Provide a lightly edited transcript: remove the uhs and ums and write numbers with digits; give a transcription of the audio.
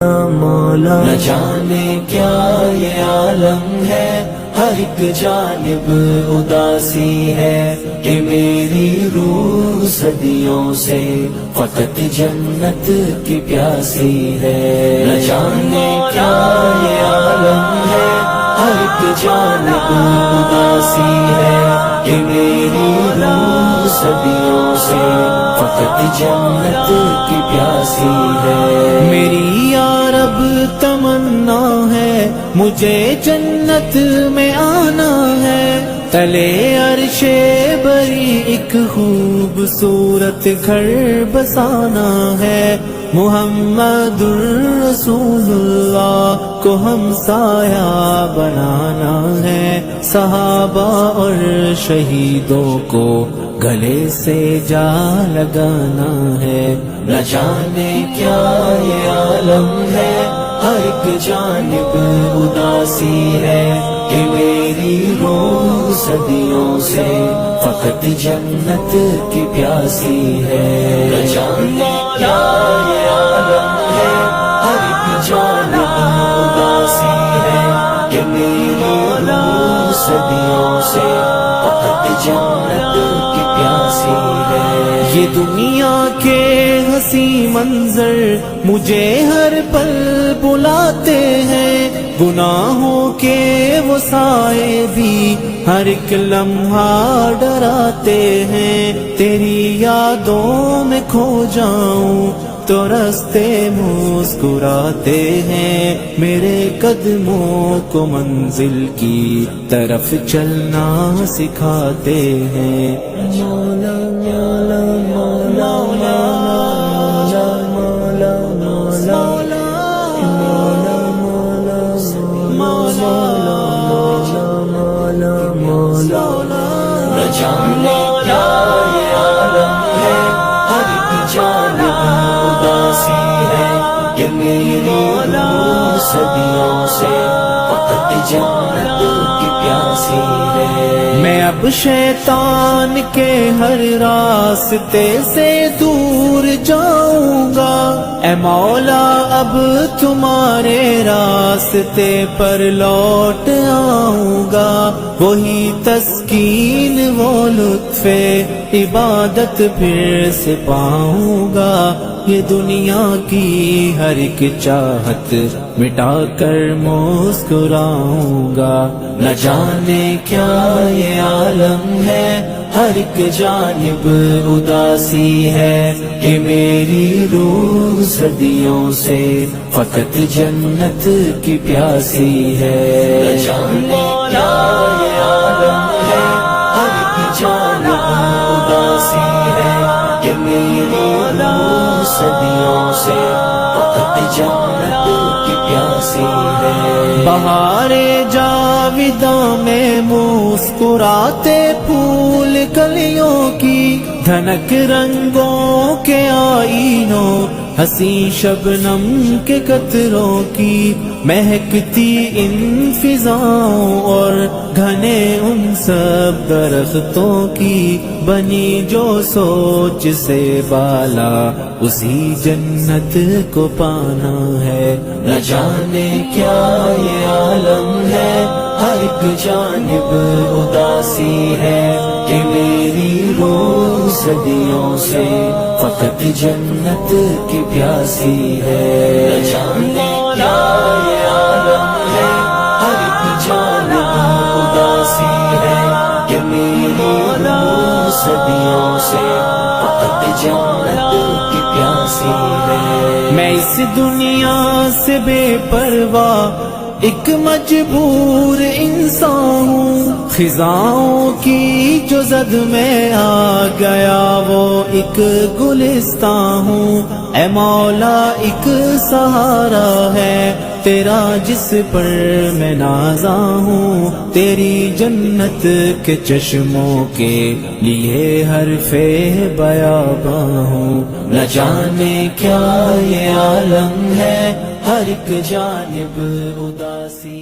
مولا، نہ جانے کیا یہ عالم ہے، ہر ایک جانب اداسی ہے کہ میری روح صدیوں سے فقط جنت کی پیاسی ہے۔ نہ جانے کیا یہ عالم ہے، ہر ایک جانب اداسی ہے کہ میری روح صدیوں سے فقط جنت کی پیاسی ہے۔ میری یا رب تمنا ہے مجھے جنت میں آنا ہے، تلے عرش بری ایک خوبصورت گھر بسانا ہے، محمد الرسول اللہ کو ہم سایہ بنانا ہے، صحابہ اور شہیدوں کو گلے سے جا لگانا ہے۔ نہ جانے کیا یہ عالم ہے، ہر ایک جانب اداسی ہے کہ میری روح صدیوں سے فقط جنت کی پیاسی ہے۔ نہ جانے کیا یہ عالم ہے، ہر ایک جانب اداسی ہے کہ میری روح صدیوں سے فقط جنت کی پیاسی ہے۔ یہ دنیا کے ہنسی منظر مجھے ہر پل بلاتے ہیں، گناہوں کے وہ سائے بھی ہر ایک لمحہ ڈراتے ہیں، تیری یادوں میں کھو جاؤں تو راستے مسکراتے ہیں، میرے قدموں کو منزل کی طرف چلنا سکھاتے ہیں۔ مولا مولا مولا مولا مولا مولا، نہ جانے کیا یہ عالم ہے، ہر ایک جانب اداسی ہے کہ میری روح صدیوں سے فقط جنت کی پیاسی ہے۔ میں اب شیطان کے ہر راستے سے دور جاؤں گا، اے مولا اب تمہارے راستے پر لوٹ آؤں گا، وہی تسکین وہ لطف عبادت پھر سے پاؤں گا، یہ دنیا کی ہر ایک چاہت مٹا کر مسکراؤں گا۔ نہ جانے کیا یہ عالم ہے، ہر ایک جانب اداسی ہے کہ میری روح صدیوں سے فقط جنت کی پیاسی ہے۔ نہ جانے کیا یہ عالم ہے، ہر ایک جانب اداسی ہے کہ میری روح صدیوں سے فقط جنت کی پیاسی ہے۔ بہار جاویداں میں مسکراتے پھول کلیوں کی، دھنک رنگوں کے آئینوں، ہنسی شبنم کے قطروں کی، مہکتی ان فضاؤں اور گھنے ان سب درختوں کی، بنی جو سوچ سے بالا اسی جنت کو پانا ہے۔ نہ جانے کیا یہ عالم ہے، ہر ایک جانب اداسی ہے کہ میری روح صدیوں سے فقط جنت کی پیاسی ہے۔ نہ جانے کیا یہ عالم ہے، ہر ایک جانب اداسی ہے کہ میری روح صدیوں سے فقط جنت کی پیاسی ہے۔ میں اس دنیا سے بے پرواہ ایک مجبور انسان ہوں، خزاؤں کی جو زد میں آ گیا وہ ایک گلستان ہوں، اے مولا ایک سہارا ہے تیرا جس پر میں نازاں ہوں، تیری جنت کے چشموں کے لیے حرف بیاباں ہوں۔ نہ جانے کیا یہ عالم ہے، ہر ایک جانب اداسی